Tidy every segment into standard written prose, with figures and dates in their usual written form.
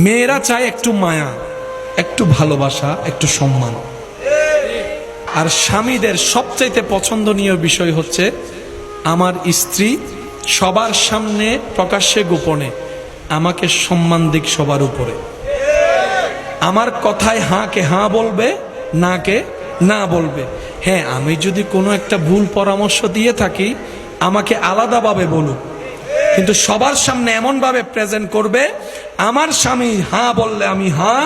মেয়েরা চায় একটু মায়া, একটু ভালোবাসা, একটু সম্মান। আর স্বামীদের সবচাইতে পছন্দনীয় বিষয় হচ্ছে আমার স্ত্রী সবার সামনে প্রকাশ্যে গোপনে আমাকে সম্মান দিক সবার উপরে। আমার কথায় হাঁ কে হাঁ বলবে, না কে না বলবে। হ্যাঁ, আমি যদি কোনো একটা ভুল পরামর্শ দিয়ে থাকি আমাকে আলাদাভাবে বলুক, কিন্তু সবার সামনে এমন ভাবে প্রেজেন্ট করবে আমার স্বামী হাঁ বললে আমি হাঁ,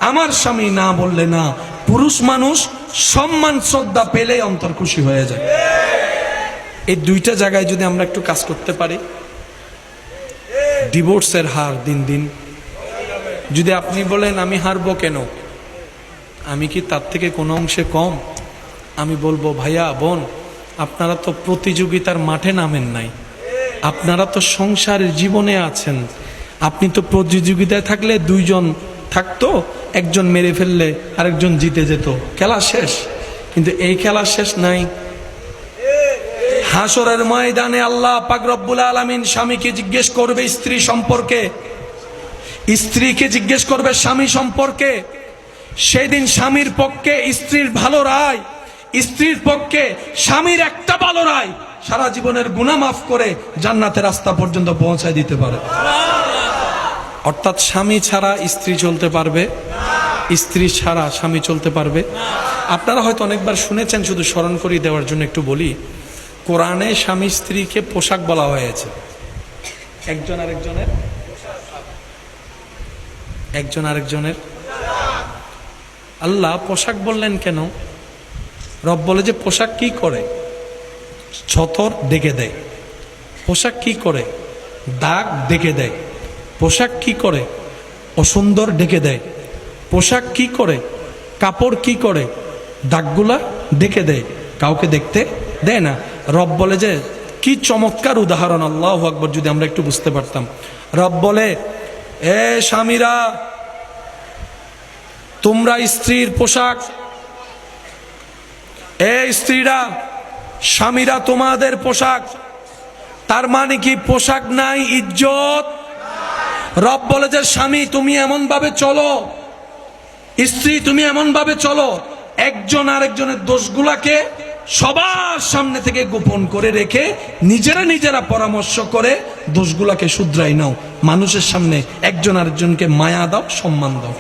আমার স্বামী না বললে না। পুরুষ মানুষ সম্মান শ্রদ্ধা পেলেই অন্তর খুশি হয়ে যায়। এই দুইটা জায়গায় যদি আমরা একটু কাজ করতে পারি, ডিভোর্সের হার দিন দিন। যদি আপনি বলেন আমি হারবো কেন, আমি কি তার থেকে কোনো অংশে কম? আমি বলবো ভাইয়া বোন, আপনারা তো প্রতিযোগিতার মাঠে নামেন নাই, আপনারা তো সংসারের জীবনে আছেন। আপনি তো প্রতিযোগিতায় থাকলে দুইজন থাকতো, একজন মেরে ফেললে আরেকজন জিতে যেত, খেলা শেষ। কিন্তু এই খেলা শেষ নাই। হাসরের ময়দানে আল্লাহ পাক রব্বুল আলামিন স্বামীকে জিজ্ঞেস করবে স্ত্রী সম্পর্কে, স্ত্রীকে জিজ্ঞেস করবে স্বামী সম্পর্কে। সেদিন স্বামীর পক্ষে স্ত্রীর ভালো রায়, স্ত্রীর পক্ষে স্বামীর একটা ভালো রায় সারা জীবনের গুনাহ মাফ করে জান্নাতের রাস্তা পর্যন্ত পৌঁছায় দিতে পারে। অর্থাৎ স্বামী ছাড়া স্ত্রী চলতে পারবে, স্ত্রী ছাড়া স্বামী চলতে পারবে। আপনারা হয়তো অনেকবার শুনেছেন, শুধু স্মরণ করিয়ে দেওয়ার জন্য একটু বলি। কোরআনে স্বামী স্ত্রীকে পোশাক বলা হয়েছে। একজন আরেকজনের আল্লাহ পোশাক বললেন কেন? রব বলে যে পোশাক কি করে? ছতর ডেকে দেয়। পোশাক কি করে? দাগ ডেকে দেয়। পোশাক কি করে? অসুন্দর ডেকে দেয়। পোশাক কি করে? কাপড় কি করে? দাগগুলা ডেকে দেয়, কাউকে দেখতে দেয় না। রব বলে যে কি চমৎকার উদাহরণ, আল্লাহু আকবার, যদি আমরা একটু বুঝতে পারতাম। রব বলে, এ স্বামীরা, তোমরা স্ত্রীর পোশাক। এ স্ত্রীরা, স্বামীরা তোমাদের পোশাক। তার মানে কি পোশাক নাই, ইজ্জত? রব বলে যে স্বামী তুমি এমন ভাবে চলো, স্ত্রী তুমি এমন ভাবে চলো, একজন আরেকজনের দোষগুলাকে সবার সামনে থেকে গোপন করে রেখে নিজেরা পরামর্শ করে দোষগুলাকে শুধরাই নাও। মানুষের সামনে একজন আরেকজনকে মায়া দাও, সম্মান দাও।